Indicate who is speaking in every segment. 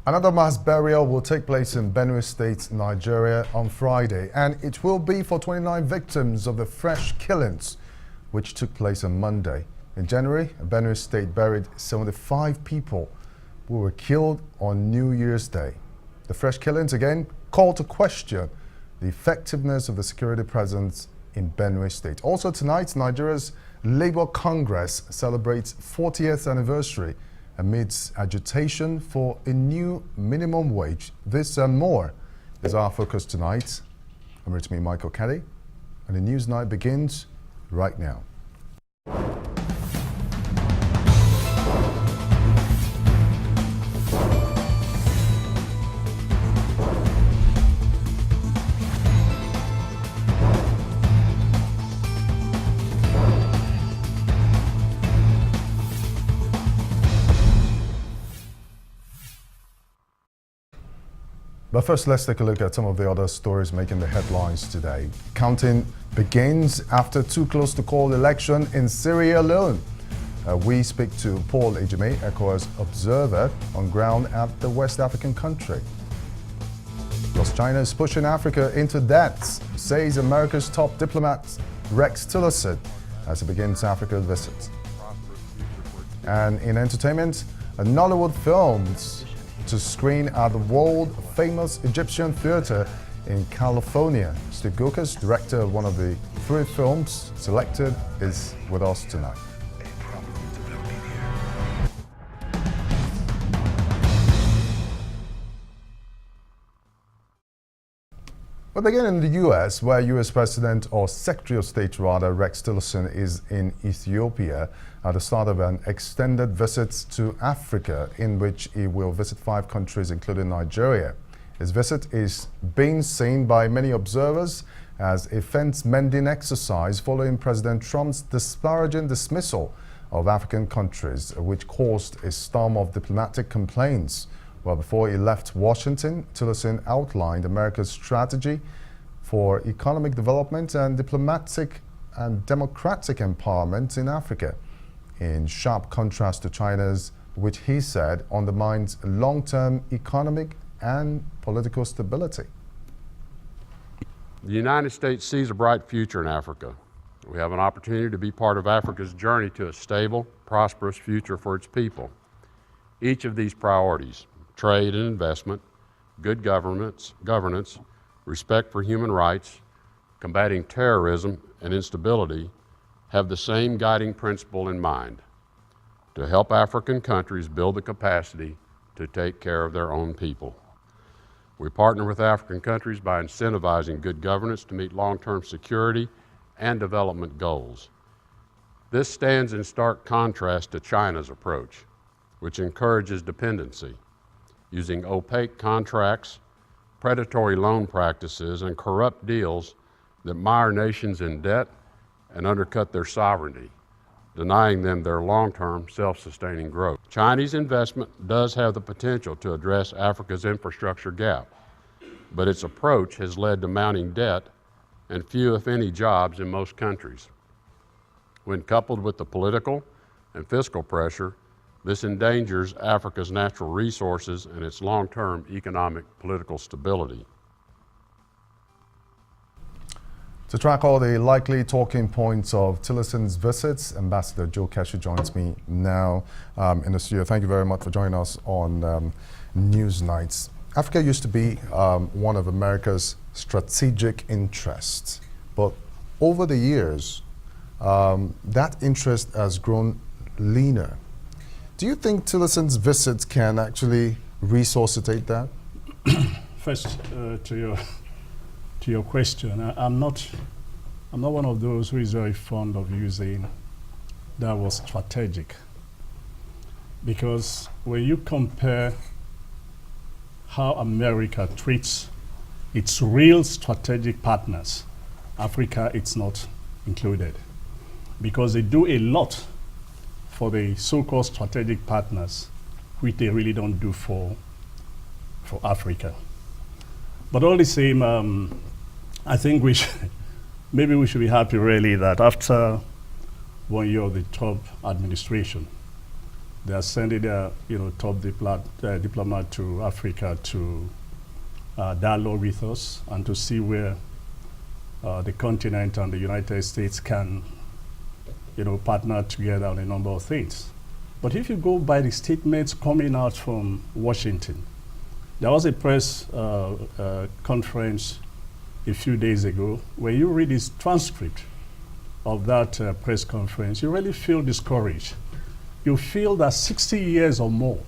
Speaker 1: Another mass burial will take place in Benue State, Nigeria on Friday, and it will be for 29 victims of the fresh killings which took place on Monday. In January, Benue State buried 75 people who were killed on New Year's Day. The fresh killings again call to question the effectiveness of the security presence in Benue State. Also tonight, Nigeria's Labour Congress celebrates 40th anniversary amidst agitation for a new minimum wage. This and more is our focus tonight. I'm Rtmi Michael Kelly, and the Newsnight begins right now. But first, let's take a look at some of the other stories making the headlines today. Counting begins after too close to call election in Syria alone. We speak to Paul Ejime, ECOWAS observer on ground at the West African country. Plus, China is pushing Africa into debt, says America's top diplomat Rex Tillerson as he begins Africa's visit. And in entertainment, Nollywood films to screen at the world-famous Egyptian Theatre in California. Steve Gokas, director of one of the 3 films selected, is with us tonight. We begin in the U.S., where U.S. President, or Secretary of State rather, Rex Tillerson is in Ethiopia at the start of an extended visit to Africa, in which he will visit 5 countries, including Nigeria. His visit is being seen by many observers as a fence-mending exercise following President Trump's disparaging dismissal of African countries, which caused a storm of diplomatic complaints. Well, before he left Washington, Tillerson outlined America's strategy for economic development and diplomatic and democratic empowerment in Africa, in sharp contrast to China's, which he said undermines long-term economic and political stability.
Speaker 2: The United States sees a bright future in Africa. We have an opportunity to be part of Africa's journey to a stable, prosperous future for its people. Each of these priorities, trade and investment, good governance, respect for human rights, combating terrorism and instability, have the same guiding principle in mind: to help African countries build the capacity to take care of their own people. We partner with African countries by incentivizing good governance to meet long-term security and development goals. This stands in stark contrast to China's approach, which encourages dependency, using opaque contracts, predatory loan practices, and corrupt deals that mire nations in debt and undercut their sovereignty, denying them their long-term self-sustaining growth. Chinese investment does have the potential to address Africa's infrastructure gap, but its approach has led to mounting debt and few, if any, jobs in most countries. When coupled with the political and fiscal pressure, this endangers Africa's natural resources and its long-term economic political stability.
Speaker 1: To track all the likely talking points of Tillerson's visits, Ambassador Joe Cashew joins me now in the studio. Thank you very much for joining us on Newsnights. Africa used to be one of America's strategic interests, but over the years, that interest has grown leaner. Do you think Tillerson's visit can actually resuscitate that?
Speaker 3: First, to your question, I'm not one of those who is very fond of using that was strategic, because when you compare how America treats its real strategic partners, Africa it's not included, because they do a lot for the so-called strategic partners, which they really don't do for Africa. But all the same, I think maybe we should be happy really that after 1 year of the Trump administration, They are sending their top diplomat to Africa to dialogue with us and to see where the continent and the United States can partner together on a number of things. But if you go by the statements coming out from Washington, there was a press conference a few days ago where you read this transcript of that press conference, you really feel discouraged. You feel that 60 years or more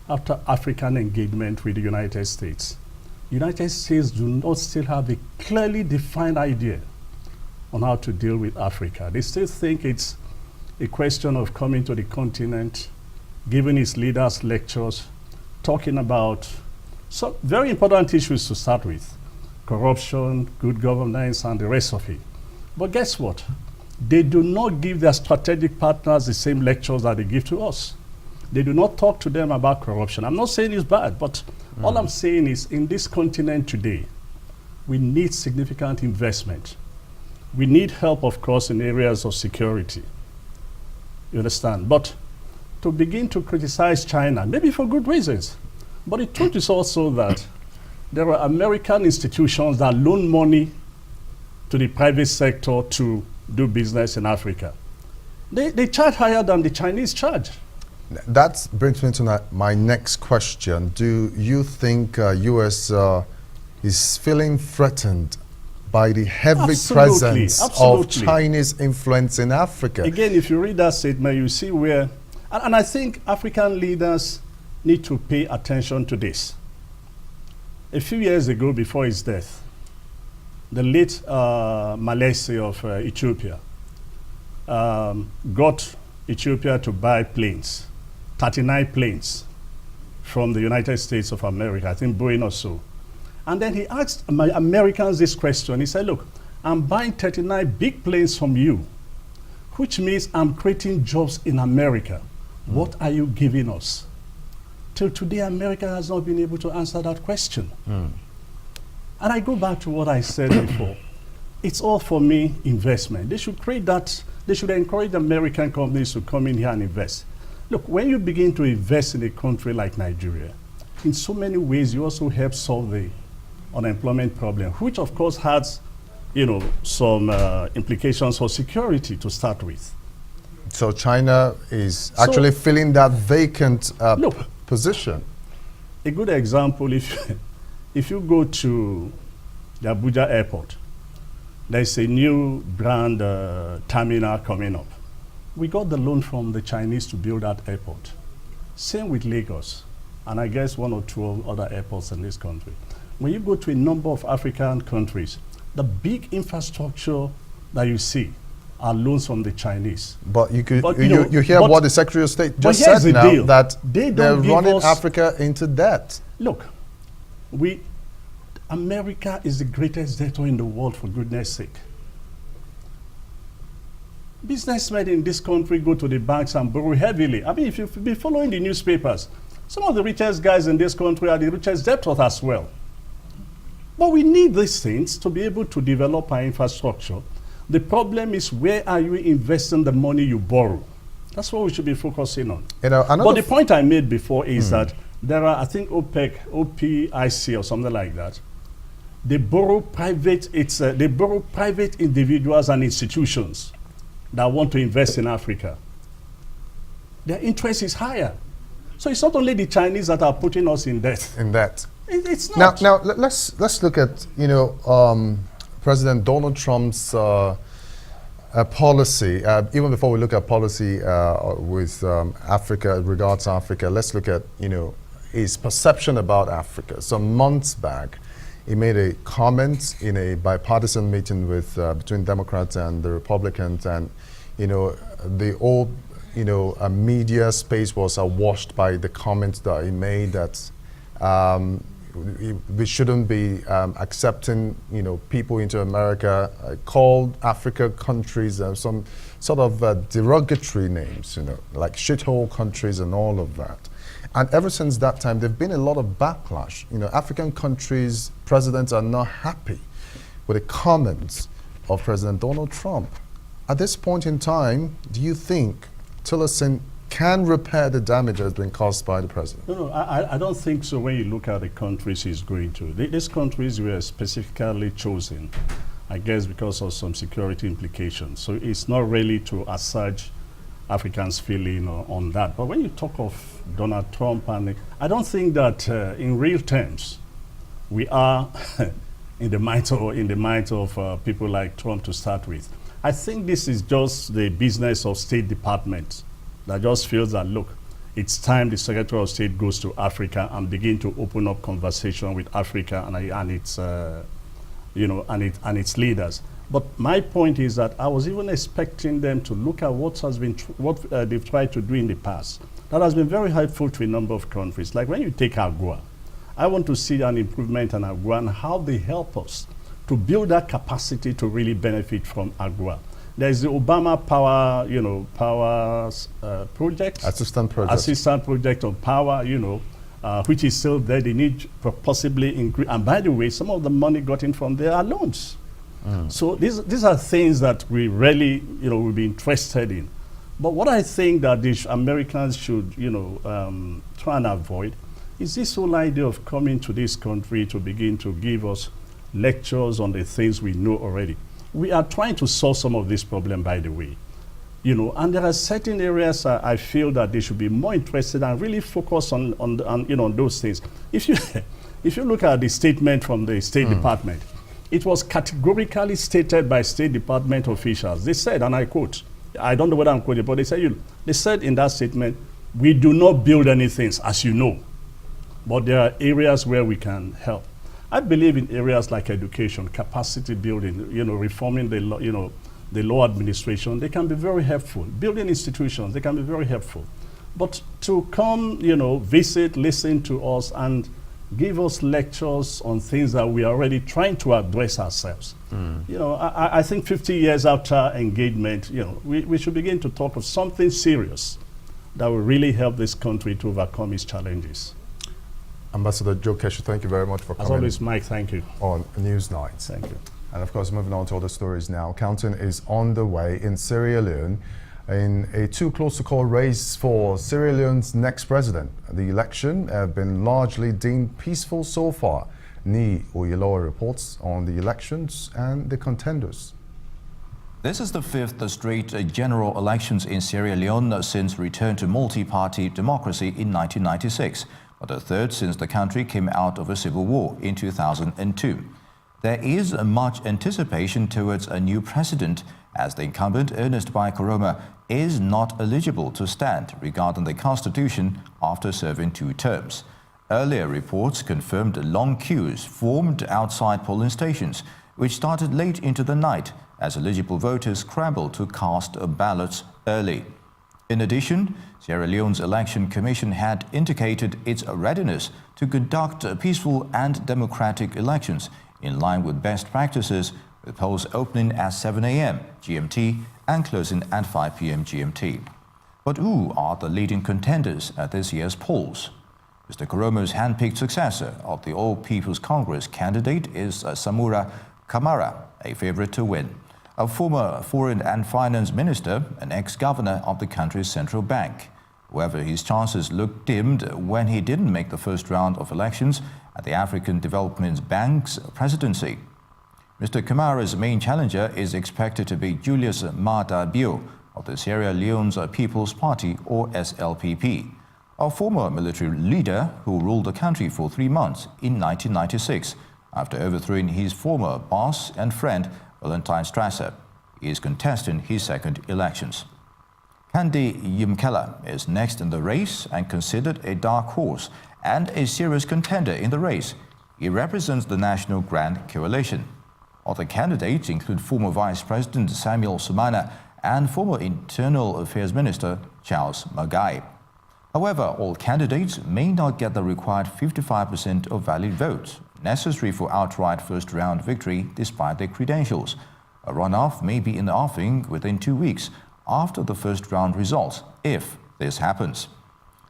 Speaker 3: after African engagement with the United States do not still have a clearly defined idea on how to deal with Africa. They still think it's a question of coming to the continent, giving its leaders lectures, talking about some very important issues to start with: corruption, good governance, and the rest of it. But guess what? They do not give their strategic partners the same lectures that they give to us. They do not talk to them about corruption. I'm not saying it's bad, but all I'm saying is in this continent today, we need significant investment. We need help, of course, in areas of security. You understand? But to begin to criticize China, maybe for good reasons, but the truth is also that there are American institutions that loan money to the private sector to do business in Africa. They charge higher than the Chinese charge.
Speaker 1: That brings me to my next question. Do you think U.S. Is feeling threatened by the heavy presence of Chinese influence in Africa?
Speaker 3: Again, if you read that statement, you see where, and I think African leaders need to pay attention to this. A few years ago, before his death, the late Malaysia of Ethiopia got Ethiopia to buy planes, 39 planes from the United States of America, I think Boeing or so. And then he asked Americans this question. He said, look, I'm buying 39 big planes from you, which means I'm creating jobs in America. What are you giving us? Till today, America has not been able to answer that question. And I go back to what I said before. It's all, for me, investment. They should create that. They should encourage American companies to come in here and invest. Look, when you begin to invest in a country like Nigeria, in so many ways, you also help solve the unemployment problem, which of course has, some implications for security to start with.
Speaker 1: So China is actually filling that vacant position.
Speaker 3: A good example, if you go to the Abuja airport, there's a new brand terminal coming up. We got the loan from the Chinese to build that airport. Same with Lagos, and I guess 1 or 2 other airports in this country. When you go to a number of African countries, the big infrastructure that you see are loans from the Chinese.
Speaker 1: But you hear what the Secretary of State just said now, that they're running Africa into debt.
Speaker 3: Look, America is the greatest debtor in the world, for goodness sake. Businessmen in this country go to the banks and borrow heavily. I mean, if you've been following the newspapers, some of the richest guys in this country are the richest debtors as well. But we need these things to be able to develop our infrastructure. The problem is, where are you investing the money you borrow? That's what we should be focusing on. But the point I made before is that there are, I think, OPIC or something like that. They borrow private individuals and institutions that want to invest in Africa. Their interest is higher. So it's not only the Chinese that are putting us in debt. It's not.
Speaker 1: Now let's look at President Donald Trump's policy. Even before we look at policy with Africa, regards to Africa, let's look at his perception about Africa. Some months back, he made a comment in a bipartisan meeting with between Democrats and the Republicans, and the whole media space was awash by the comments that he made that we shouldn't be accepting people into America, called Africa countries some sort of derogatory names, like shithole countries and all of that. And ever since that time, there've been a lot of backlash. African countries' presidents are not happy with the comments of President Donald Trump. At this point in time, do you think Tillerson can repair the damage that has been caused by the president?
Speaker 3: No, I don't think so when you look at the countries he's going to. These countries were specifically chosen, I guess, because of some security implications. So it's not really to assuage Africans' feeling on that. But when you talk of Donald Trump, and I don't think that in real terms, we are in the mind of people like Trump to start with. I think this is just the business of State Department that just feels that, look, it's time the Secretary of State goes to Africa and begin to open up conversation with Africa and its, and its leaders. But my point is that I was even expecting them to look at what they've tried to do in the past. That has been very helpful to a number of countries. Like when you take AGOA, I want to see an improvement in AGOA and how they help us to build that capacity to really benefit from AGOA. There's the Obama Power, project.
Speaker 1: Assistant
Speaker 3: project on power, which is still there. They need to possibly increase. And by the way, some of the money gotten from there are loans. So these are things that we really, will be interested in. But what I think that the Americans should, try and avoid is this whole idea of coming to this country to begin to give us lectures on the things we know already. We are trying to solve some of this problem, by the way. And there are certain areas I feel that they should be more interested and really focus on those things. If you look at the statement from the State Department, it was categorically stated by State Department officials. They said, and I quote, I don't know whether I'm quoting, but they said in that statement, we do not build anything, as you know, but there are areas where we can help. I believe in areas like education, capacity building, reforming the law administration. They can be very helpful. Building institutions, they can be very helpful. But to come, visit, listen to us, and give us lectures on things that we are already trying to address ourselves. I think 50 years after engagement, we should begin to talk of something serious that will really help this country to overcome its challenges.
Speaker 1: Ambassador Joe Keshe, thank you very much for coming.
Speaker 3: As always, Mike, thank you.
Speaker 1: On Newsnight.
Speaker 3: Thank you.
Speaker 1: And of course, moving on to other stories now. Counting is on the way in Sierra Leone in a too close to call race for Sierra Leone's next president. The election have been largely deemed peaceful so far. Ni Oyelowo reports on the elections and the contenders.
Speaker 4: This is the fifth straight general elections in Sierra Leone since return to multi-party democracy in 1996. But the third since the country came out of a civil war in 2002. There is much anticipation towards a new president, as the incumbent Ernest Bai Koroma is not eligible to stand regarding the constitution after serving 2 terms. Earlier reports confirmed long queues formed outside polling stations, which started late into the night as eligible voters scrambled to cast ballots early. In addition, Sierra Leone's Election Commission had indicated its readiness to conduct peaceful and democratic elections in line with best practices, with polls opening at 7 a.m. GMT and closing at 5 p.m. GMT. But who are the leading contenders at this year's polls? Mr. Koromo's hand-picked successor of the All People's Congress candidate is Samura Kamara, a favorite to win. A former foreign and finance minister, an ex-governor of the country's central bank. However, his chances looked dimmed when he didn't make the first round of elections at the African Development Bank's presidency. Mr. Kamara's main challenger is expected to be Julius Maada Bio of the Sierra Leone's People's Party, or SLPP, a former military leader who ruled the country for 3 months in 1996 after overthrowing his former boss and friend Valentine Strasser. He is contesting his second elections. Kandi Yimkela is next in the race and considered a dark horse and a serious contender in the race. He represents the National Grand Coalition. Other candidates include former Vice President Samuel Sumana and former Internal Affairs Minister Charles Magai. However, all candidates may not get the required 55% of valid votes necessary for outright first-round victory despite their credentials. A runoff may be in the offing within 2 weeks after the first-round results, if this happens.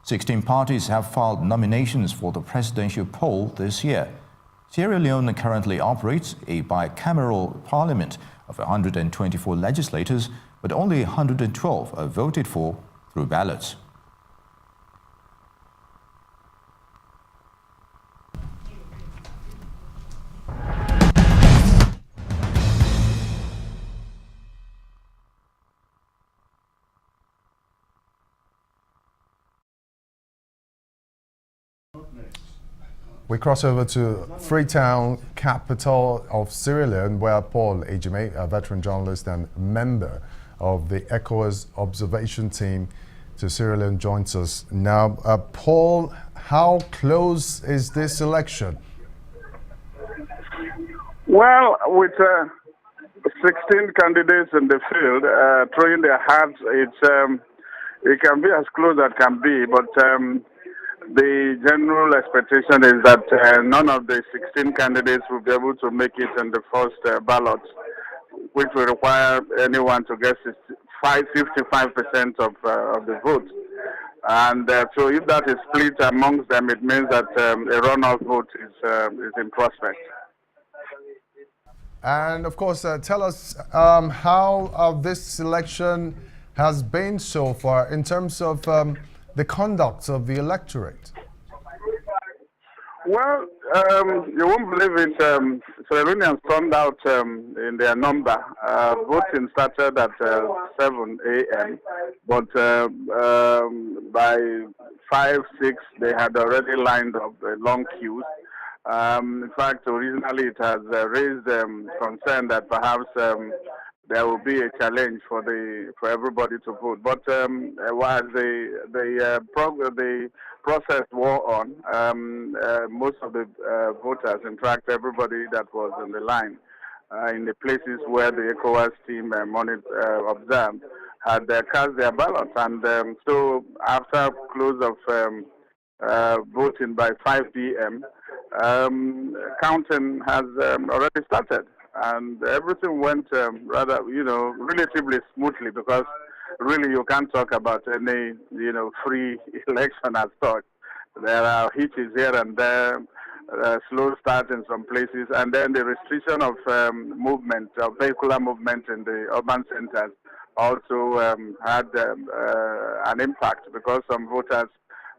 Speaker 4: 16 parties have filed nominations for the presidential poll this year. Sierra Leone currently operates a bicameral parliament of 124 legislators, but only 112 are voted for through ballots.
Speaker 1: We cross over to Freetown, capital of Sierra Leone, where Paul Ejime, a veteran journalist and member of the ECOWAS observation team to Sierra Leone, joins us now. Paul, how close is this election?
Speaker 5: Well, with 16 candidates in the field throwing their hats, it can be as close as can be, but the general expectation is that none of the 16 candidates will be able to make it in the first ballot, which will require anyone to get 55% of the vote. And so if that is split amongst them, it means that a runoff vote is in prospect.
Speaker 1: And of course, tell us how this election has been so far in terms of the conduct of the electorate.
Speaker 5: Well, you won't believe it. Sierra Leoneans turned out in their number. Voting started at 7 a.m., but by 5, 6, they had already lined up long queues. In fact, originally it has raised concern that perhaps there will be a challenge for everybody to vote. But while the process wore on, most of the voters, in fact, everybody that was in the line, in the places where the ECOWAS team observed, had cast their ballots. And so after close of voting by 5 p.m., counting has already started. And everything went relatively smoothly, because really you can't talk about any, free election as such. There are hitches here and there, slow start in some places, and then the restriction of movement, of vehicular movement in the urban centers also had an impact, because some voters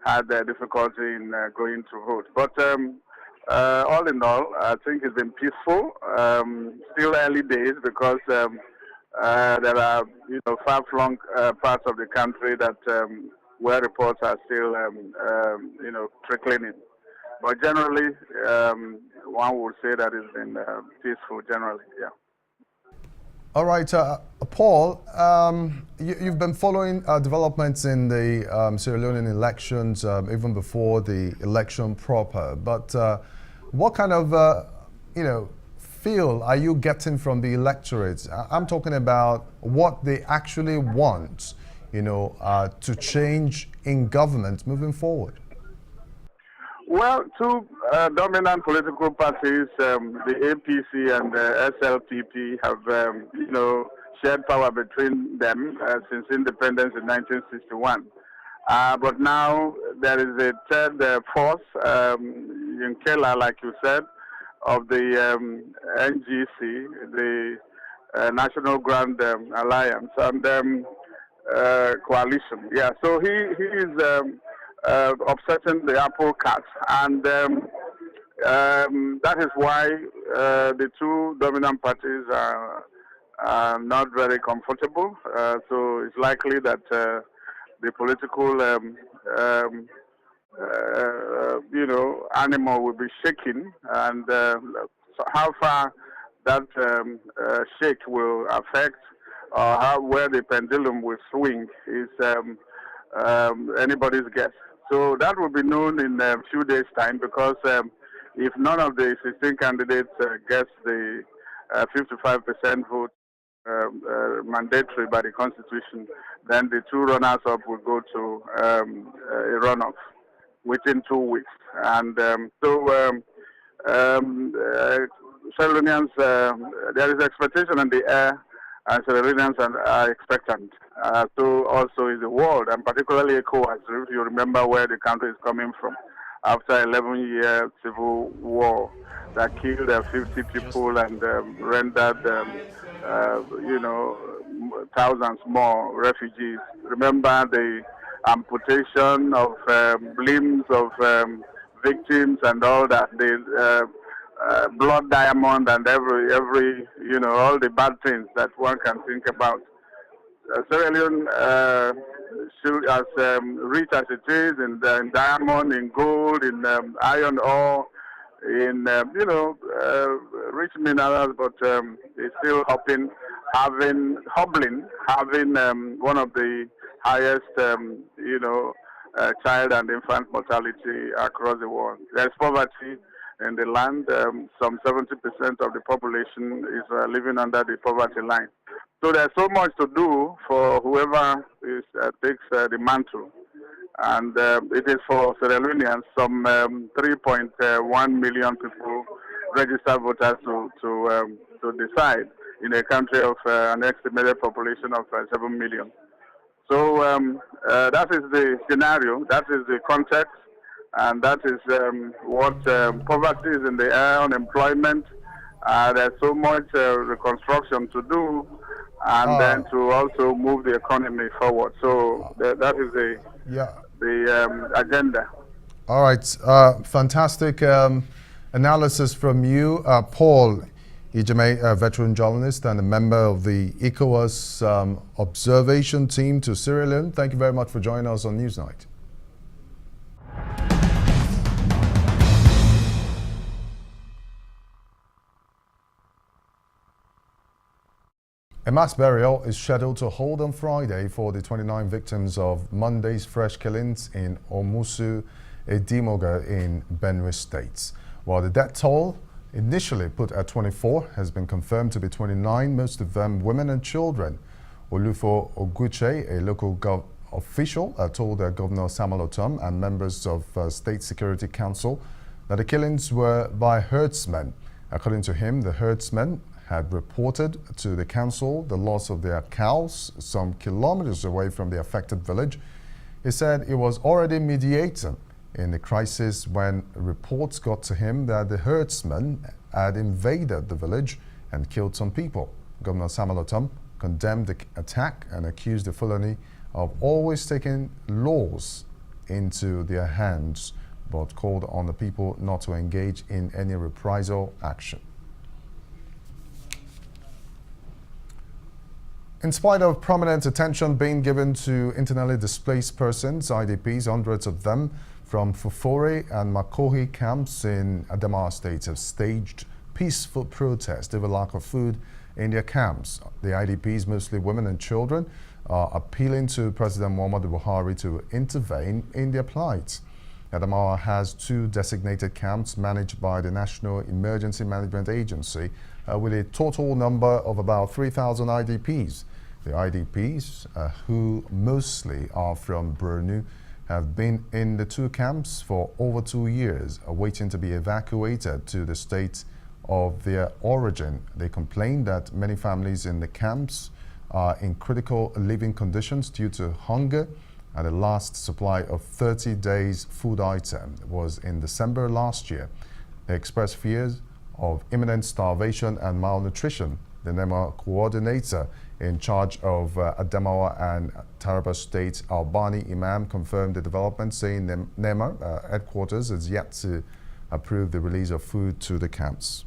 Speaker 5: had difficulty in going to vote. But all in all, I think it's been peaceful. Still early days, because there are far-flung parts of the country that where reports are still trickling in. But generally, one would say that it's been peaceful generally. Yeah.
Speaker 1: All right, Paul, you've been following developments in the Sierra Leonean elections even before the election proper. But what kind of, feel are you getting from the electorate? I'm talking about what they actually want, to change in government moving forward.
Speaker 5: Well, two dominant political parties, the APC and the SLPP, have, shared power between them since independence in 1961. But now there is a third force, Yunkela, like you said, of the NGC, the National Grand Alliance, and coalition. Yeah, so he is upsetting the apple cart, and that is why the two dominant parties are not very comfortable. So it's likely that the political animal will be shaken, and so how far that shake will affect, or where the pendulum will swing, is anybody's guess. So that will be known in a few days' time, because if none of the 16 candidates gets the 55% vote mandatory by the Constitution, then the two runners-up will go to a runoff within 2 weeks. And Sierra Leoneans, there is expectation in the air, and Sierra Leoneans are expectant. So also is the world, and particularly ECOWAS, if you remember where the country is coming from, after 11-year civil war that killed 50 people and rendered, thousands more refugees. Remember the amputation of limbs of victims and all that, the blood diamond and every all the bad things that one can think about. Sierra Leone, as rich as it is in diamond, in gold, in iron ore, in, rich minerals, but it's still hobbling, having one of the highest, child and infant mortality across the world. There's poverty in the land. Some 70% of the population is living under the poverty line. So there's so much to do for whoever takes the mantle. And it is for Sierra Leoneans, some 3.1 million people, registered voters, to decide in a country of an estimated population of 7 million. So that is the scenario, that is the context, and that is what poverty is in the air, unemployment. There's so much reconstruction to do, and then to also move the economy forward. So that is the agenda.
Speaker 1: All right, fantastic analysis from you, Paul Ijame, a veteran journalist and a member of the ECOWAS observation team to Sierra Leone. Thank you very much for joining us on Newsnight. A mass burial is scheduled to hold on Friday for the 29 victims of Monday's fresh killings in Omusu, Edimoga in Benue State. While the death toll, initially put at 24, has been confirmed to be 29, most of them women and children. Olufo Oguche, a local official, told Governor Samuel Otom and members of State Security Council that the killings were by herdsmen. According to him, the herdsmen had reported to the council the loss of their cows some kilometers away from the affected village. He said he was already mediating in the crisis when reports got to him that the herdsmen had invaded the village and killed some people. Governor Samuel Otom condemned the attack and accused the Fulani of always taking laws into their hands, but called on the people not to engage in any reprisal action. In spite of prominent attention being given to internally displaced persons, IDPs, hundreds of them from Fufore and Makohi camps in Adamawa State have staged peaceful protest over lack of food in their camps. The IDPs, mostly women and children, are appealing to President Muhammadu Buhari to intervene in their plight. Adamawa has 2 designated camps managed by the National Emergency Management Agency with a total number of about 3,000 IDPs. The IDPs, who mostly are from Borno, have been in the 2 camps for over 2 years, waiting to be evacuated to the state of their origin. They complain that many families in the camps are in critical living conditions due to hunger, and the last supply of 30 days food item was in December last year. They express fears of imminent starvation and malnutrition. The NEMA coordinator in charge of Adamawa and Taraba State, Albani Imam, confirmed the development, saying NEMA headquarters is yet to approve the release of food to the camps.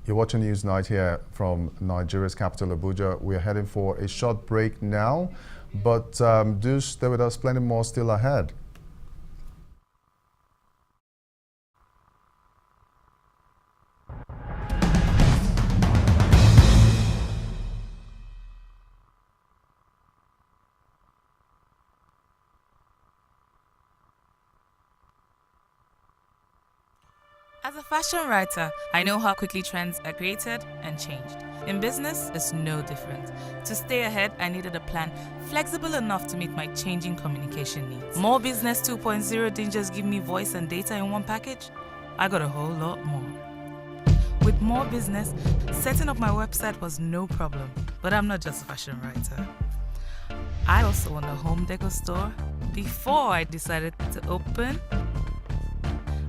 Speaker 1: You're watching Newsnight here from Nigeria's capital, Abuja. We're heading for a short break now, but do stay with us, plenty more still ahead.
Speaker 6: As a fashion writer, I know how quickly trends are created and changed. In business, it's no different. To stay ahead, I needed a plan flexible enough to meet my changing communication needs. More Business 2.0 didn't just give me voice and data in one package. I got a whole lot more. With More Business, setting up my website was no problem. But I'm not just a fashion writer. I also own a home decor store before I decided to open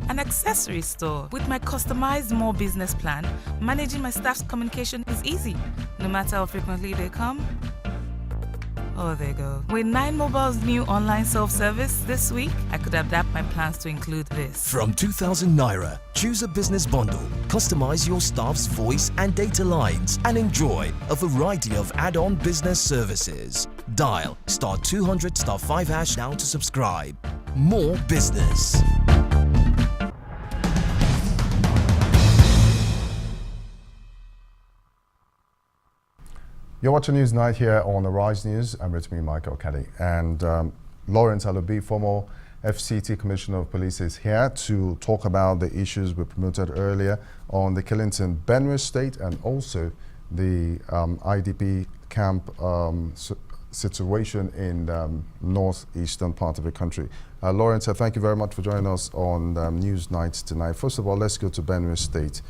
Speaker 6: an accessory store. With my customized More Business plan, managing my staff's communication is easy, no matter how frequently they come or they go. With 9mobile's new online self-service this week, I could adapt my plans to include this.
Speaker 7: From 2,000 Naira, choose a business bundle, customize your staff's voice and data lines, and enjoy a variety of add-on business services. Dial *200*5# now to subscribe. More Business.
Speaker 1: You're watching Newsnight here on Arise News. I'm with me, Michael Kelly. And Lawrence Alubi, former FCT Commissioner of Police, is here to talk about the issues we promoted earlier on the killings in Benue State and also the IDP camp situation in northeastern part of the country. Lawrence, thank you very much for joining us on Newsnight tonight. First of all, let's go to Benue State.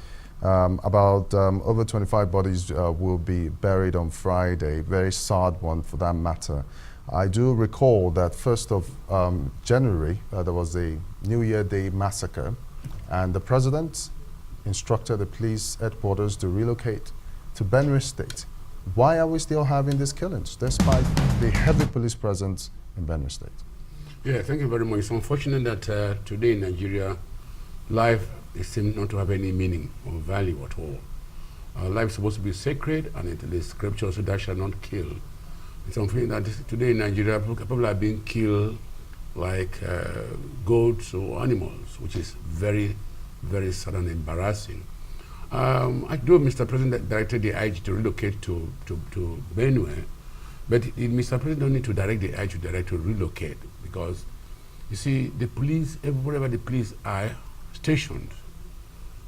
Speaker 1: About over 25 bodies will be buried on Friday. Very sad one for that matter. I do recall that 1st of January, there was a New Year Day massacre, and the president instructed the police headquarters to relocate to Benue State. Why are we still having these killings, despite the heavy police presence in Benue State?
Speaker 8: Yeah, thank you very much. It's unfortunate that today in Nigeria, life seems not to have any meaning or value at all. Life is supposed to be sacred, and it is scripture, so thou shalt not kill. It's unfortunate that today in Nigeria, people are being killed like goats or animals, which is very, very sad and embarrassing. I know Mr. President directed the IG to relocate to Benue, but Mr. President don't need to direct the IG to relocate, because you see, the police, wherever the police are stationed,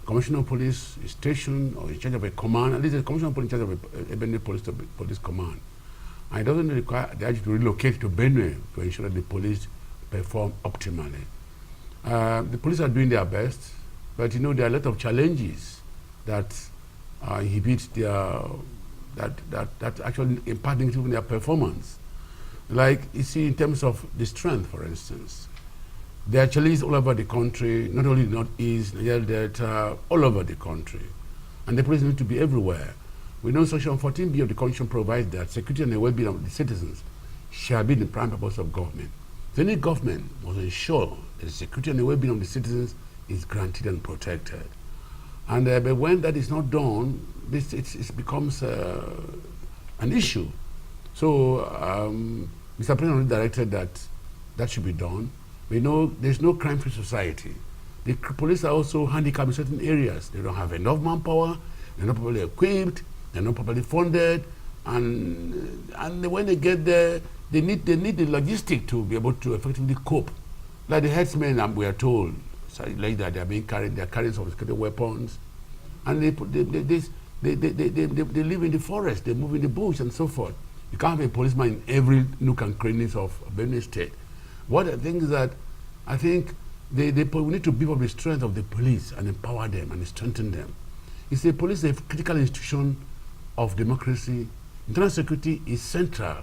Speaker 8: Commissioner of Police is stationed or in charge of a command, at least the Commissioner of Police in charge of a Benue police command. And it doesn't require the IG to relocate to Benue to ensure that the police perform optimally. The police are doing their best, but you know, there are a lot of challenges that inhibit their, that actually impact on their performance. Like, you see, in terms of the strength, for instance, there are challenges all over the country, not only the Northeast, Nigeria Delta, all over the country. And the police need to be everywhere. We know Section 14B of the Constitution provides that security and the well-being of the citizens shall be the prime purpose of government. So any government must ensure that the security and the well-being of the citizens is granted and protected. And but when that is not done, it becomes an issue. So Mr. President directed that should be done. We know there's no crime-free society. The police are also handicapped in certain areas. They don't have enough manpower, they're not properly equipped, they're not properly funded, and when they get there, they need the logistic to be able to effectively cope. Like the headsmen, we are told, like that they're carrying sophisticated weapons, and they live in the forest, they move in the bush and so forth. You can't have a policeman in every nook and crannies of Benue State. What I think is that I think we need to build up the strength of the police and empower them and strengthen them. It's the police is a critical institution of democracy. Internal security is central,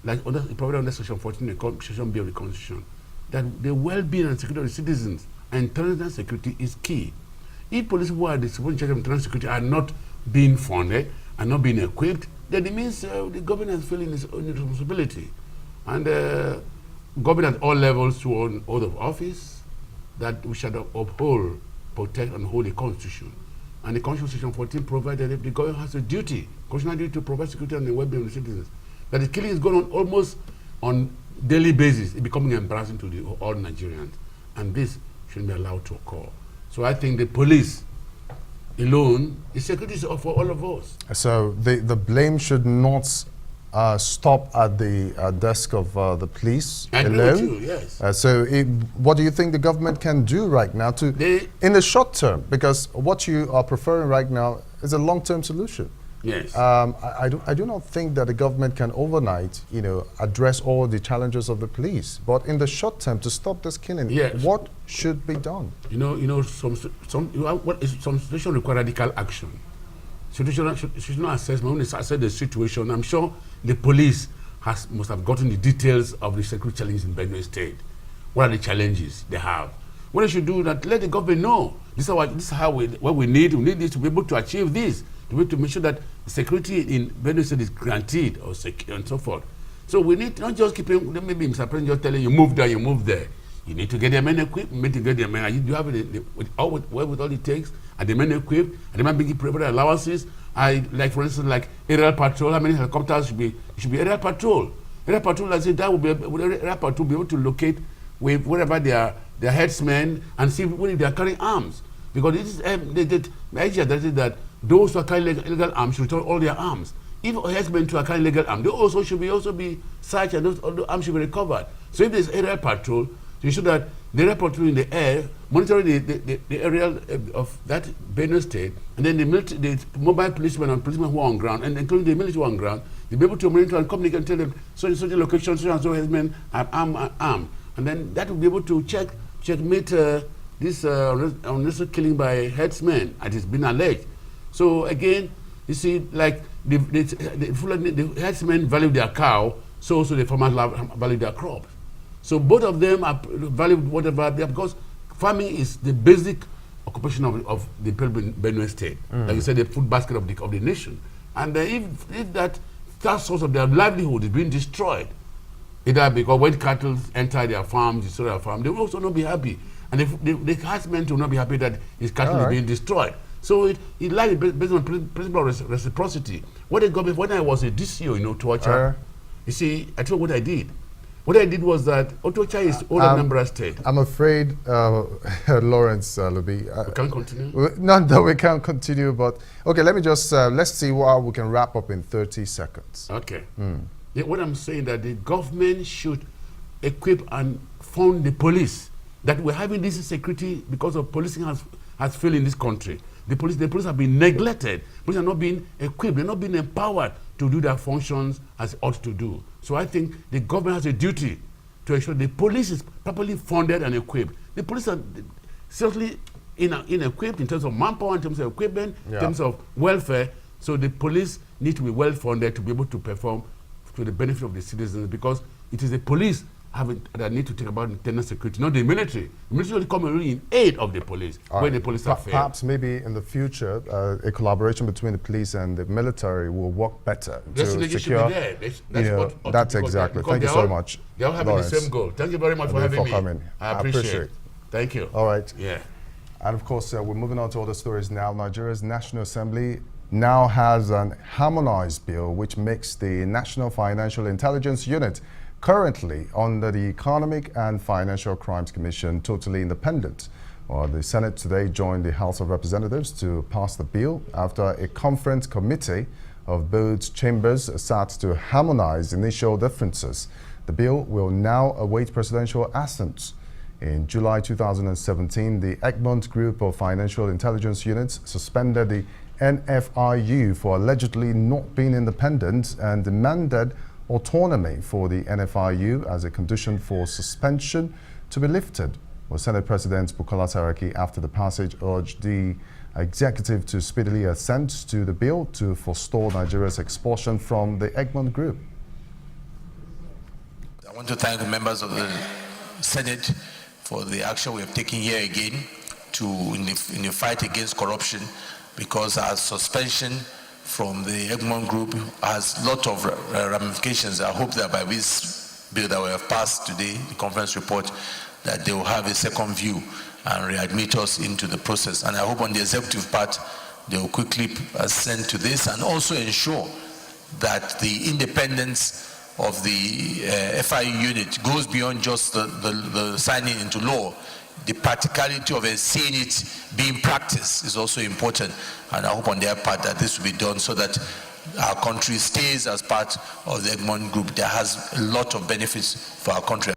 Speaker 8: like provided under Section 14 of the Section B of the Constitution, that the well-being and security of the citizens and internal security is key. If police who are the in charge of internal security are not being funded and not being equipped, then it means the government is feeling its own responsibility. And government at all levels to own oath of office that we shall uphold, protect, and hold the Constitution. And the Constitution, Section 14, provided that the government has a duty, constitutional duty, to provide security and the well-being of the citizens. That the killing is going on almost on daily basis. It's becoming embarrassing to all Nigerians, and this shouldn't be allowed to occur. So I think the police alone is security for all of us.
Speaker 1: So the blame should not stop at the desk of the police alone.
Speaker 8: I agree with you, yes.
Speaker 1: So what do you think the government can do right now in the short term? Because what you are preferring right now is a long-term solution.
Speaker 8: Yes.
Speaker 1: I do not think that the government can overnight, address all the challenges of the police. But in the short term, to stop this killing,
Speaker 8: yes,
Speaker 1: what should be done?
Speaker 8: Some situation require radical action. Situational assessment, when they assess the situation, I'm sure the police must have gotten the details of the security challenges in Benue State. What are the challenges they have? What they should do that, let the government know. This is what we need. We need this to be able to achieve this, to be able to make sure that security in Benue State is granted or secure and so forth. So we need not just keeping, maybe Mr. President just telling you, move there, you move there. You need to get their men equipped, you need to get their men. You have it with all it takes, and the men equipped, and the men being provided allowances. Like for instance, like aerial patrol, how many helicopters should be aerial patrol? Aerial patrol, I say that will aerial patrol be able to locate wherever their headsmen and see if they are carrying arms. Because this is Nigeria that those who are carrying illegal arms should return all their arms. if herdsmen to acquire illegal arms, they also should be searched and all the arms should be recovered. So if there's aerial patrol, you should that the aerial patrol in the air, monitoring the aerial of that Benue state, and then the mobile policemen and policemen who are on ground, and including the military on ground, they'll be able to monitor and communicate and tell them such locations, so and so herdsmen are armed. And then that will be able to checkmate this unnecessary killing by herdsmen, as it's been alleged. So again, you see, like the herdsmen value their cow, so also the farmers value their crops. So both of them are valued whatever, because farming is the basic occupation of the Benue state. Like you said, the food basket of the nation. And if that source of their livelihood is being destroyed, either because when cattle enter their farms, destroy their farm, they will also not be happy. And the herdsmen will not be happy that his cattle is being destroyed. So it lies based on principle of reciprocity. When I was a DCO, to Ocha, you see, I told you what I did. What I did was that Otocha is all Anambra State.
Speaker 1: I'm afraid, Lawrence Lubi.
Speaker 8: We can't continue?
Speaker 1: No, we can't continue. But, okay, let me just, let's see how we can wrap up in 30 seconds.
Speaker 8: Okay. Yeah, what I'm saying that the government should equip and fund the police. That we're having this insecurity because of policing has failed in this country. The police have been neglected. Police are not being equipped. They're not being empowered to do their functions as it ought to do. So I think the government has a duty to ensure the police is properly funded and equipped. The police are seriously inequipped in terms of manpower, in terms of equipment, in terms of welfare. So the police need to be well funded to be able to perform to the benefit of the citizens, because it is the police that need to think about internal security, not the military. The military will come in aid of the police when the police are failed.
Speaker 1: Perhaps maybe in the future, a collaboration between the police and the military will work better to secure. That's exactly. Thank you so much.
Speaker 8: They all have the same goal. Thank you very much for having me.
Speaker 1: Coming.
Speaker 8: I appreciate it. Thank you.
Speaker 1: All right.
Speaker 8: Yeah.
Speaker 1: And of course, we're moving on to other stories now. Nigeria's National Assembly now has an harmonized bill which makes the National Financial Intelligence Unit, currently under the Economic and Financial Crimes Commission, totally independent. Well, the Senate today joined the House of Representatives to pass the bill after a conference committee of both chambers sat to harmonize initial differences. The bill will now await presidential assent. In July 2017, the Egmont Group of Financial Intelligence Units suspended the NFIU for allegedly not being independent and demanded autonomy for the NFIU as a condition for suspension to be lifted. Well, Senate President Bukola Saraki, after the passage, urged the executive to speedily assent to the bill to forestall Nigeria's expulsion from the Egmont Group.
Speaker 9: I want to thank the members of the Senate for the action we have taken here again in the fight against corruption, because our suspension from the Egmont Group has a lot of ramifications. I hope that by this bill that we have passed today, the conference report, that they will have a second view and readmit us into the process. And I hope on the executive part, they will quickly assent to this and also ensure that the independence of the FIU unit goes beyond just the signing into law. The practicality of seeing it being practiced is also important, and I hope on their part that this will be done so that our country stays as part of the Egmont Group that has a lot of benefits for our country.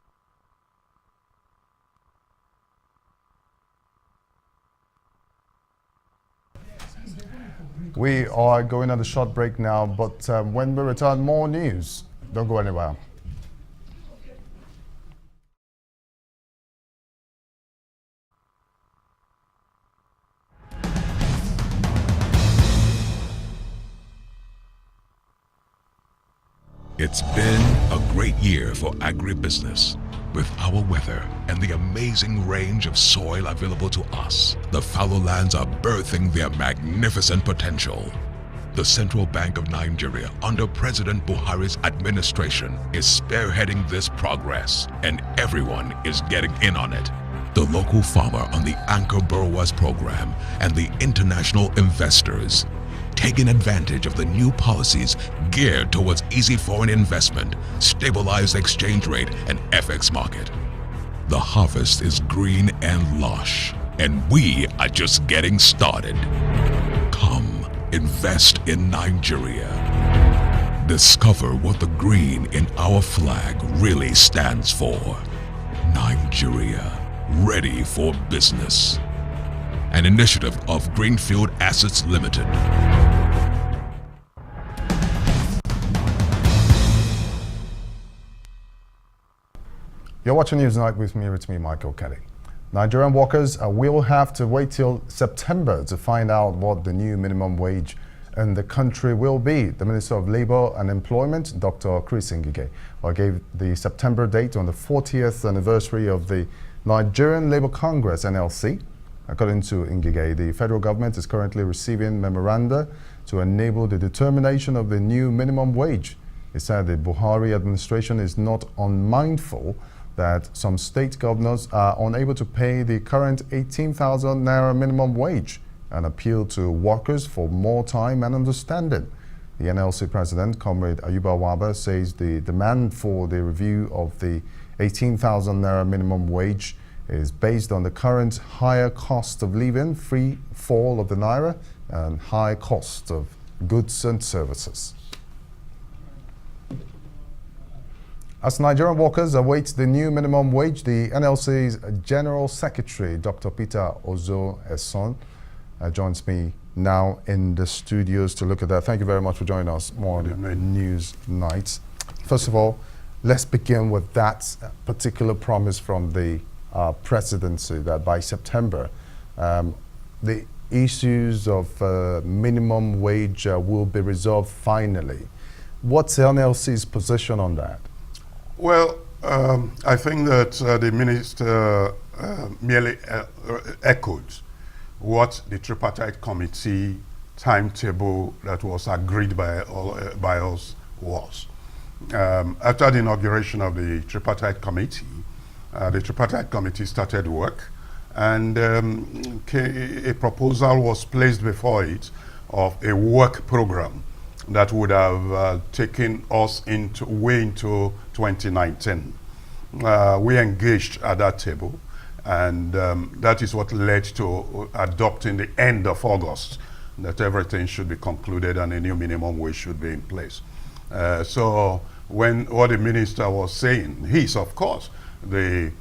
Speaker 1: We are going on a short break now, but when we return, more news. Don't go anywhere.
Speaker 10: It's been a great year for agribusiness. With our weather and the amazing range of soil available to us, the fallow lands are birthing their magnificent potential. The Central Bank of Nigeria, under President Buhari's administration, is spearheading this progress, and everyone is getting in on it. The local farmer on the Anchor Borrowers Program and the international investors, taking advantage of the new policies geared towards easy foreign investment, stabilized exchange rate, and FX market. The harvest is green and lush, and we are just getting started. Come, invest in Nigeria. Discover what the green in our flag really stands for. Nigeria, ready for business. An initiative of Greenfield Assets Limited.
Speaker 1: You're watching Newsnight with me, Michael Kelly. Nigerian workers will have to wait till September to find out what the new minimum wage in the country will be. The Minister of Labour and Employment, Dr. Chris Ngige, gave the September date on the 40th anniversary of the Nigerian Labour Congress, NLC. According to Ngige, the federal government is currently receiving memoranda to enable the determination of the new minimum wage. He said the Buhari administration is not unmindful that some state governors are unable to pay the current 18,000 naira minimum wage and appeal to workers for more time and understanding. The NLC president, Comrade Ayuba Waba, says the demand for the review of the 18,000 naira minimum wage is based on the current higher cost of living, free fall of the naira, and high cost of goods and services. As Nigerian workers await the new minimum wage, the NLC's General Secretary, Dr. Peter Ozo Eson, joins me now in the studios to look at that. Thank you very much for joining us more on Newsnight. First of all, let's begin with that particular promise from the presidency that by September, the issues of minimum wage will be resolved finally. What's NLC's position on that?
Speaker 11: Well, I think that the minister merely echoed what the tripartite committee timetable that was agreed by us was. After the inauguration of the tripartite committee started work, and a proposal was placed before it of a work program that would have taken us way into 2019. We engaged at that table, and that is what led to adopting the end of August that everything should be concluded and a new minimum wage should be in place. So when what the minister was saying, he's of course the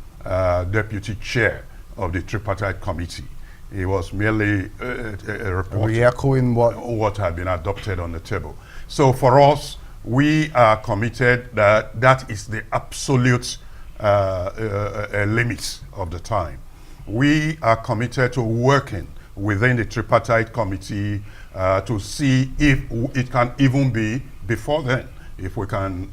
Speaker 11: deputy chair of the tripartite committee. He was merely re-echoing what had been adopted on the table. So for us, we are committed that that is the absolute limits of the time. We are committed to working within the tripartite committee to see if it can even be before then, if we can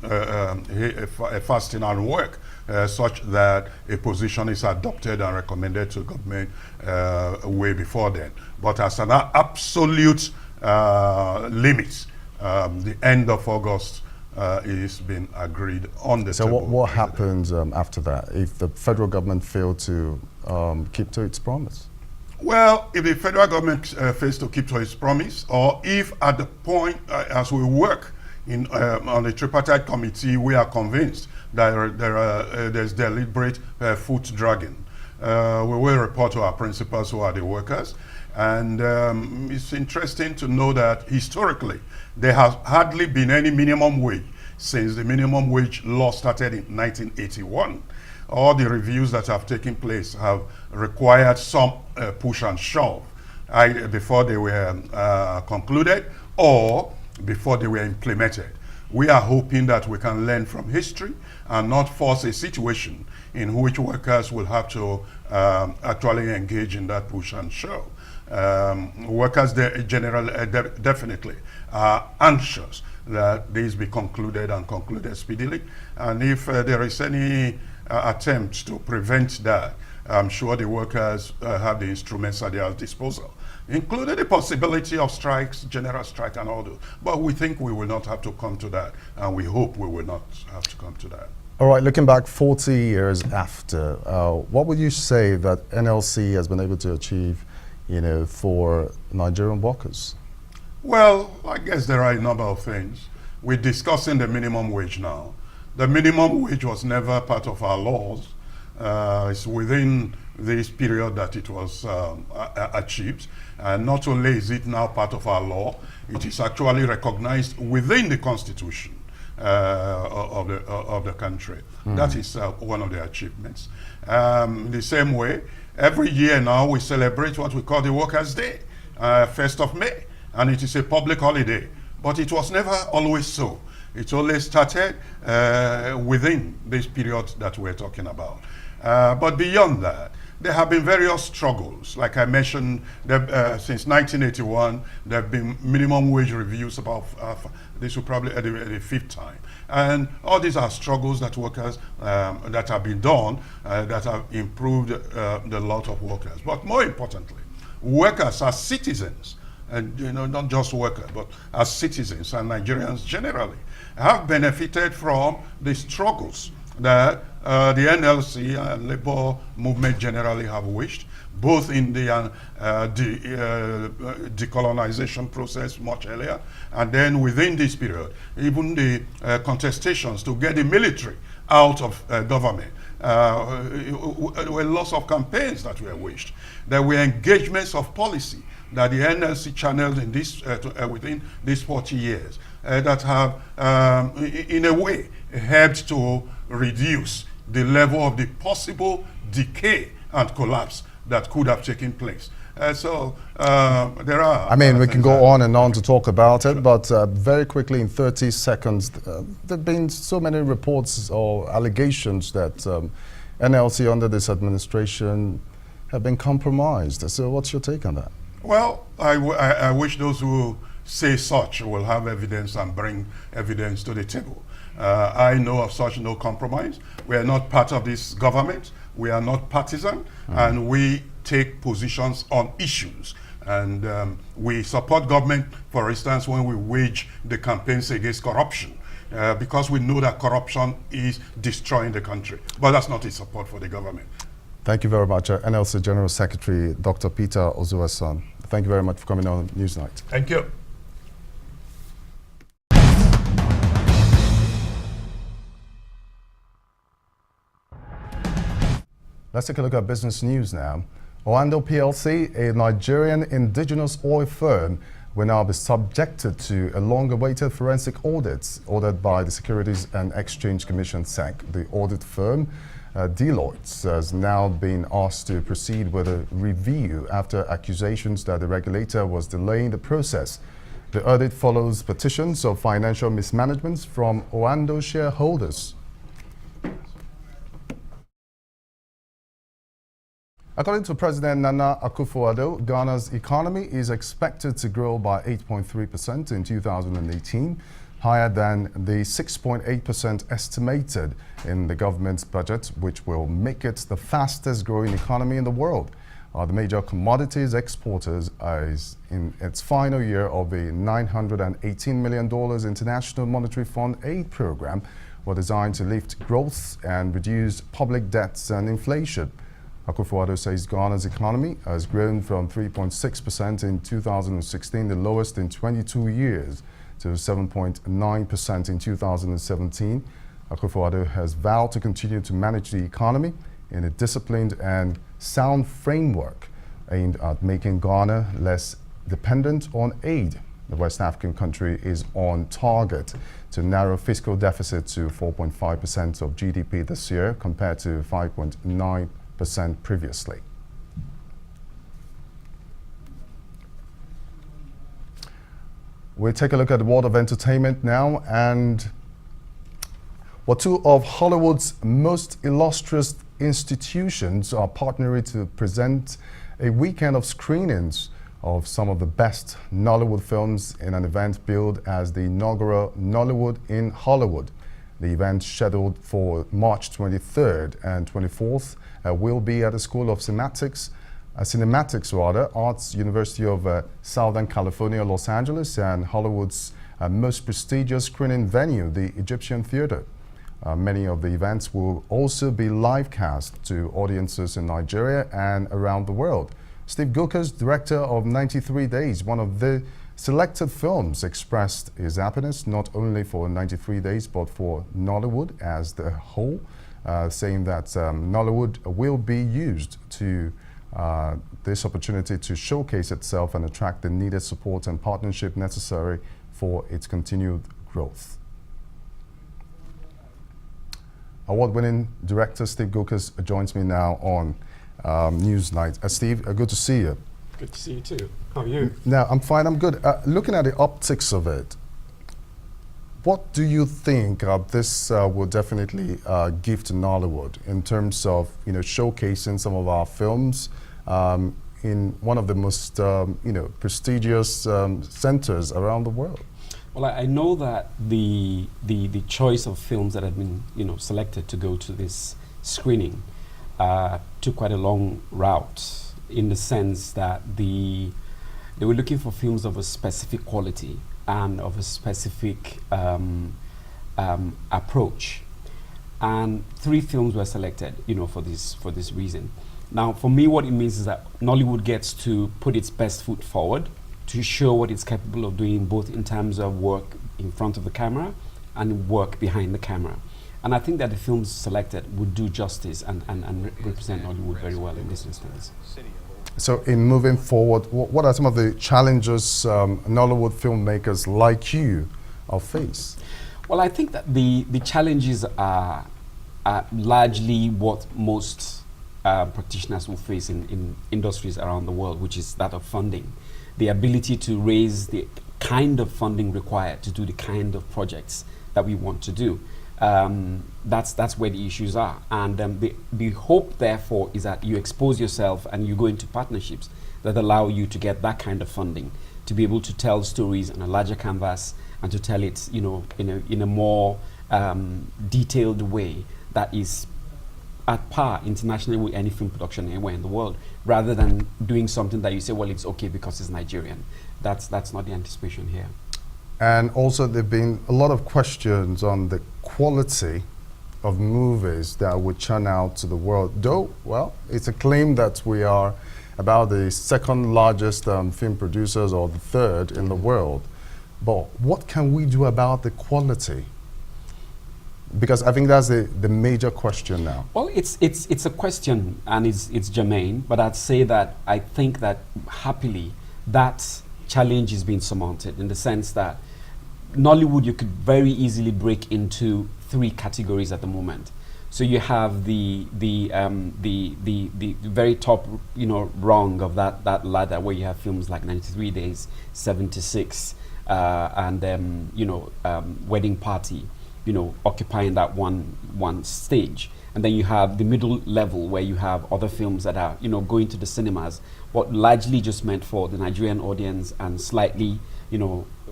Speaker 11: fasten our work such that a position is adopted and recommended to government way before then. But as an absolute limit, the end of August is being agreed on the table.
Speaker 1: So what happens after that if the federal government failed to keep to its promise?
Speaker 11: Well, if the federal government fails to keep to its promise, or if at the point as we work on the tripartite committee, we are convinced that there's deliberate foot dragging, we will report to our principals who are the workers. And it's interesting to know that historically, there has hardly been any minimum wage since the minimum wage law started in 1981. All the reviews that have taken place have required some push and shove before they were concluded or before they were implemented. We are hoping that we can learn from history and not force a situation in which workers will have to actually engage in that push and shove. Workers definitely are anxious that this be concluded and concluded speedily. And if there is any attempt to prevent that, I'm sure the workers have the instruments at their disposal, including the possibility of strikes, general strike and all those. But we think we will not have to come to that, and we hope we will not have to come to that.
Speaker 1: All right, looking back 40 years after, what would you say that NLC has been able to achieve, for Nigerian workers?
Speaker 11: Well, I guess there are a number of things. We're discussing the minimum wage now. The minimum wage was never part of our laws. It's within this period that it was achieved. And not only is it now part of our law, it is actually recognized within the constitution of the country. That is one of the achievements. The same way, every year now we celebrate what we call the Workers' Day, 1st of May, and it is a public holiday. But it was never always so. It only started within this period that we're talking about. But beyond that, there have been various struggles. Like I mentioned, since 1981, there have been minimum wage reviews about, this will probably at the fifth time. And all these are struggles that workers, that have been done, that have improved the lot of workers. But more importantly, workers as citizens, and not just workers, but as citizens and Nigerians generally, have benefited from the struggles that the NLC and labor movement generally have wished, both in the decolonization process much earlier, and then within this period, even the contestations to get the military out of government. There were lots of campaigns that were wished. There were engagements of policy that the NLC channeled in this, within these 40 years that have, in a way, helped to reduce the level of the possible decay and collapse that could have taken place. So there are...
Speaker 1: I mean, we can go on and on to talk about it, but very quickly in 30 seconds, there have been so many reports or allegations that NLC under this administration have been compromised. So what's your take on that?
Speaker 11: Well, I wish those who say such will have evidence and bring evidence to the table. I know of such no compromise. We are not part of this government. We are not partisan, and we take positions on issues. And we support government, for instance, when we wage the campaigns against corruption, because we know that corruption is destroying the country. But that's not a support for the government.
Speaker 1: Thank you very much, NLC General Secretary Dr. Peter Ozuasan. Thank you very much for coming on Newsnight.
Speaker 11: Thank you.
Speaker 1: Let's take a look at business news now. Oando PLC, a Nigerian indigenous oil firm, will now be subjected to a long-awaited forensic audit ordered by the Securities and Exchange Commission (SEC). The audit firm, Deloitte, has now been asked to proceed with a review after accusations that the regulator was delaying the process. The audit follows petitions of financial mismanagement from Oando shareholders. According to President Nana Akufo-Addo, Ghana's economy is expected to grow by 8.3% in 2018, higher than the 6.8% estimated in the government's budget, which will make it the fastest growing economy in the world. The major commodities exporters is in its final year of the $918 million International Monetary Fund aid program, were designed to lift growth and reduce public debts and inflation. Akufo-Addo says Ghana's economy has grown from 3.6% in 2016, the lowest in 22 years, to 7.9% in 2017. Akufo-Addo has vowed to continue to manage the economy in a disciplined and sound framework aimed at making Ghana less dependent on aid. The West African country is on target to narrow fiscal deficit to 4.5% of GDP this year compared to 5.9% previously. We'll take a look at the world of entertainment now, and two of Hollywood's most illustrious institutions are partnering to present a weekend of screenings of some of the best Nollywood films in an event billed as the inaugural Nollywood in Hollywood. The event, scheduled for March 23rd and 24th, will be at the School of Cinematics Arts, University of Southern California, Los Angeles, and Hollywood's most prestigious screening venue, the Egyptian Theater. Many of the events will also be live cast to audiences in Nigeria and around the world. Steve Gukas, director of 93 Days, one of the selected films, expressed his happiness not only for 93 Days but for Nollywood as the whole, saying that Nollywood will be used to this opportunity to showcase itself and attract the needed support and partnership necessary for its continued growth. Award-winning director Steve Gokas joins me now on Newsnight. Steve, good to see you.
Speaker 12: Good to see you too. How are you?
Speaker 1: Now, I'm fine, I'm good. Looking at the optics of it, what do you think this will definitely give to Nollywood in terms of showcasing some of our films in one of the most prestigious centers around the world?
Speaker 12: Well, I know that the choice of films that have been selected to go to this screening took quite a long route, in the sense that they were looking for films of a specific quality and of a specific approach, and 3 films were selected for this reason. Now, for me, what it means is that Nollywood gets to put its best foot forward to show what it's capable of doing, both in terms of work in front of the camera and work behind the camera. And I think that the films selected would do justice and represent Nollywood very well in this instance.
Speaker 1: So in moving forward, what are some of the challenges Nollywood filmmakers like you are faced?
Speaker 12: Well, I think that the challenges are largely what most practitioners will face in industries around the world, which is that of funding. The ability to raise the kind of funding required to do the kind of projects that we want to do. That's where the issues are, and the hope therefore is that you expose yourself and you go into partnerships that allow you to get that kind of funding, to be able to tell stories on a larger canvas and to tell it in a more detailed way that is at par internationally with any film production anywhere in the world, rather than doing something that you say, well, it's okay because it's Nigerian. That's not the anticipation here.
Speaker 1: And also there have been a lot of questions on the quality of movies that would churn out to the world. Though, well, it's a claim that we are about the 2nd largest film producers, or the 3rd in the world. But what can we do about the quality? Because I think that's the major question now.
Speaker 12: Well, it's a question, and it's germane, but I'd say that I think that happily that challenge is being surmounted, in the sense that Nollywood, you could very easily break into 3 categories at the moment. So you have the very top rung of that ladder, where you have films like 93 Days, 76, and Wedding Party, occupying that one stage. And then you have the middle level, where you have other films that are going to the cinemas, but largely just meant for the Nigerian audience, and slightly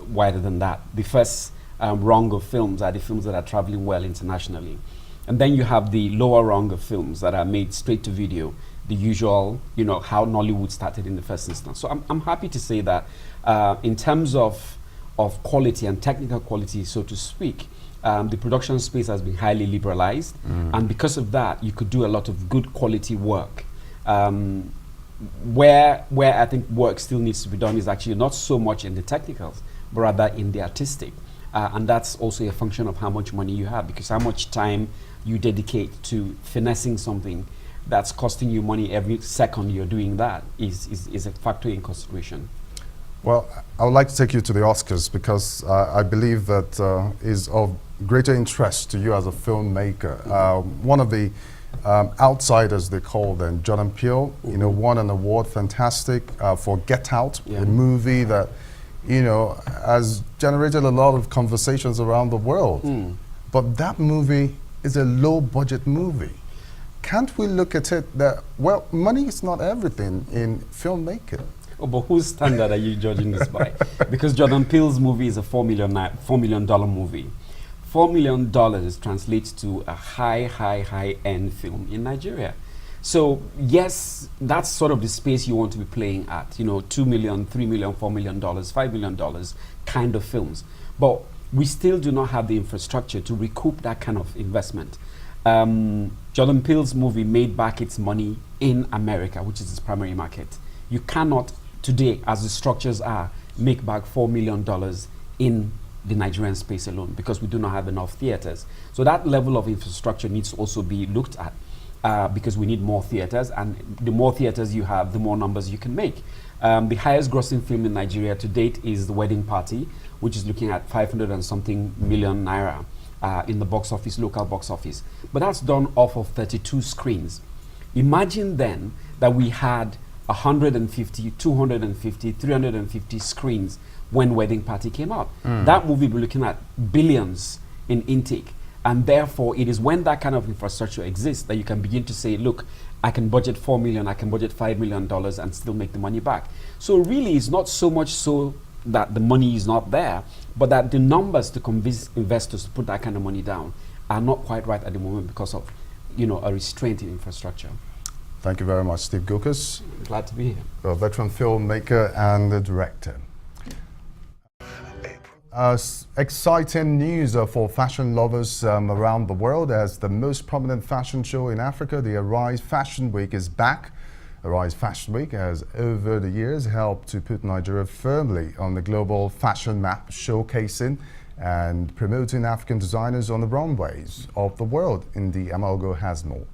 Speaker 12: wider than that. The first rung of films are the films that are traveling well internationally. And then you have the lower rung of films that are made straight to video, the usual, how Nollywood started in the first instance. So I'm happy to say that in terms of quality and technical quality, so to speak, the production space has been highly liberalized, and because of that, you could do a lot of good quality work. Where I think work still needs to be done is actually not so much in the technicals, but rather in the artistic. And that's also a function of how much money you have, because how much time you dedicate to finessing something that's costing you money every second you're doing that is a factor in consideration.
Speaker 1: Well, I would like to take you to the Oscars, because I believe that is of greater interest to you as a filmmaker. One of the outsiders, they call them, Jordan Peele, won an award, fantastic, for Get Out, a movie that has generated a lot of conversations around the world. But that movie is a low-budget movie. Can't we look at it that, well, money is not everything in filmmaking?
Speaker 12: Oh, but whose standard are you judging this by? Because Jordan Peele's movie is a $4 million movie. $4 million translates to a high-end film in Nigeria. So yes, that's sort of the space you want to be playing at, $2 million, $3 million, $4 million, $5 million kind of films. But we still do not have the infrastructure to recoup that kind of investment. Jordan Peele's movie made back its money in America, which is its primary market. You cannot today, as the structures are, make back $4 million in the Nigerian space alone, because we do not have enough theaters. So that level of infrastructure needs to also be looked at, because we need more theaters, and the more theaters you have, the more numbers you can make. The highest grossing film in Nigeria to date is The Wedding Party, which is looking at 500 and something million naira in the box office, local box office. But that's done off of 32 screens. Imagine then that we had 150, 250, 350 screens when Wedding Party came out. That movie will be looking at billions in intake. And therefore, it is when that kind of infrastructure exists that you can begin to say, look, I can budget 4 million, I can budget $5 million and still make the money back. So really, it's not so much so that the money is not there, but that the numbers to convince investors to put that kind of money down are not quite right at the moment because of, a restraint in infrastructure.
Speaker 1: Thank you very much, Steve Gukas.
Speaker 12: Glad to be here.
Speaker 1: A veteran filmmaker and the director. Exciting news for fashion lovers around the world, as the most prominent fashion show in Africa, the Arise Fashion Week, is back. Arise Fashion Week has over the years helped to put Nigeria firmly on the global fashion map, showcasing and promoting African designers on the runways of the world. In the Amalgo has more.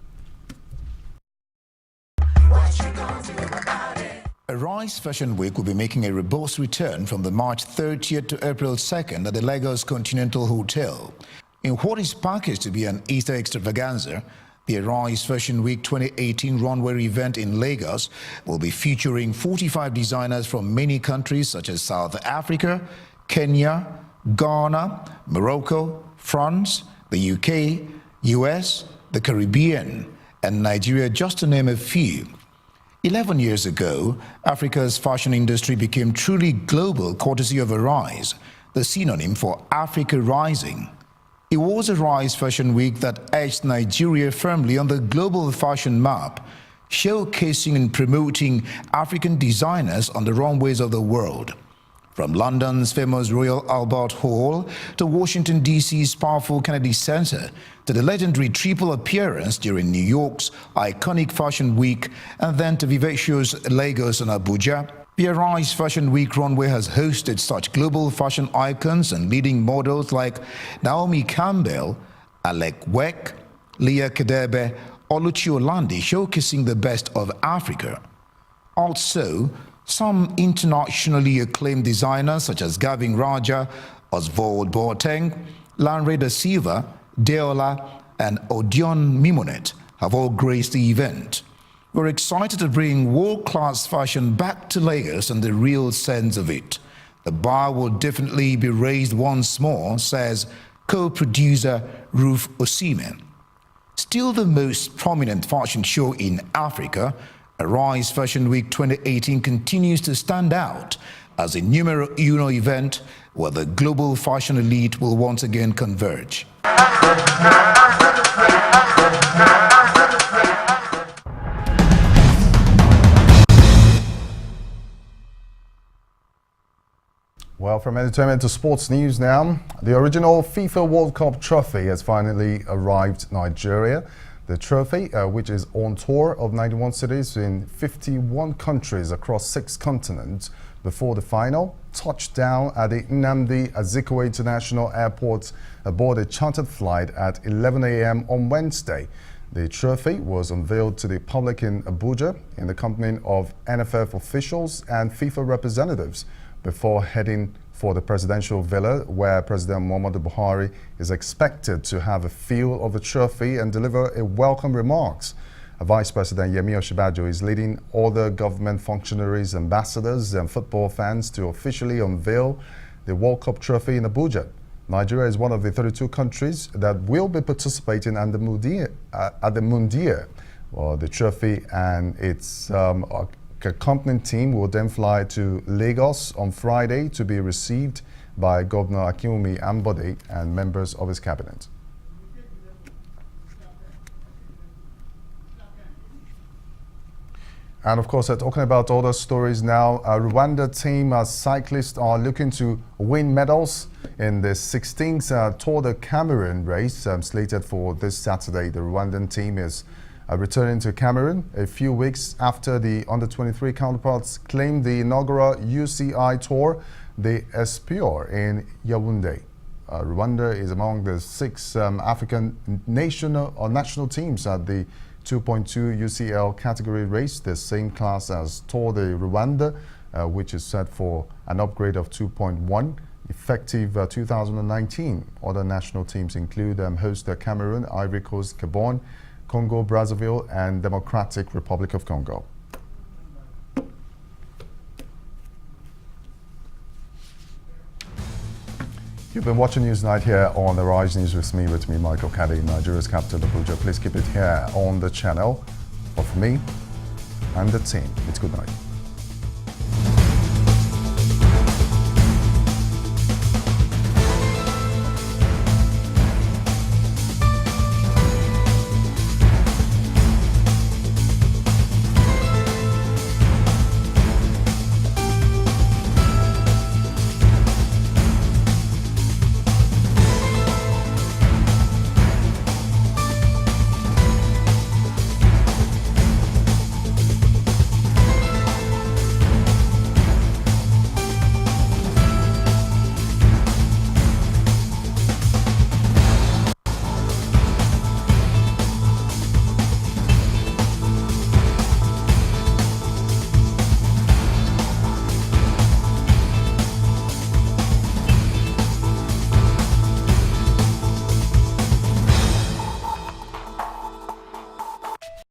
Speaker 13: Arise Fashion Week will be making a robust return from the March 30th to April 2nd at the Lagos Continental Hotel. In what is packaged to be an Easter extravaganza, the Arise Fashion Week 2018 runway event in Lagos will be featuring 45 designers from many countries such as South Africa, Kenya, Ghana, Morocco, France, the UK, US, the Caribbean, and Nigeria, just to name a few. 11 years ago, Africa's fashion industry became truly global courtesy of Arise, the synonym for Africa Rising. It was Arise Fashion Week that edged Nigeria firmly on the global fashion map, showcasing and promoting African designers on the runways of the world. From London's famous Royal Albert Hall to Washington, D.C.'s powerful Kennedy Center to the legendary triple appearance during New York's iconic Fashion Week, and then to Vivacio's Lagos and Abuja, the Arise Fashion Week runway has hosted such global fashion icons and leading models like Naomi Campbell, Alec Weck, Leah Kadebe, Oluchi Olandi, showcasing the best of Africa. Also, some internationally acclaimed designers such as Gavin Raja, Oswald Boateng, Lanre da Silva, Deola, and Odion Mimonet have all graced the event. We're excited to bring world-class fashion back to Lagos in the real sense of it. The bar will definitely be raised once more, says co-producer Ruth Osimhen. Still the most prominent fashion show in Africa, Arise Fashion Week 2018 continues to stand out as a numero uno event where the global fashion elite will once again converge.
Speaker 1: Well, from entertainment to sports news now. The original FIFA World Cup trophy has finally arrived Nigeria. The trophy, which is on tour of 91 cities in 51 countries across 6 continents before the final, touched down at the Nnamdi Azikiwe International Airport aboard a chartered flight at 11 a.m. on Wednesday. The trophy was unveiled to the public in Abuja in the company of NFF officials and FIFA representatives before heading for the presidential villa, where President Muhammadu Buhari is expected to have a feel of the trophy and deliver a welcome remarks. Vice President Yemi Osinbajo is leading other government functionaries, ambassadors and football fans to officially unveil the World Cup trophy in Abuja. Nigeria is one of the 32 countries that will be participating at the Mundial. Well, the trophy and its accompanying team will then fly to Lagos on Friday to be received by Governor Akinwumi Ambode and members of his cabinet. And of course, talking about other stories now, Rwanda team cyclists are looking to win medals in the 16th Tour de Cameroon race slated for this Saturday. The Rwandan team is returning to Cameroon a few weeks after the under-23 counterparts claimed the inaugural UCI Tour the Espoir in Yaoundé. Rwanda is among the 6 African national teams at the 2.2 UCL category race, the same class as Tour de Rwanda, which is set for an upgrade of 2.1 effective 2019. Other national teams include host Cameroon, Ivory Coast, Gabon, Congo, Brazzaville, and Democratic Republic of Congo. You've been watching Newsnight here on the Rise News with me, Michael Caddy, Nigeria's capital, Abuja. Please keep it here on the channel. But for me and the team, it's good night.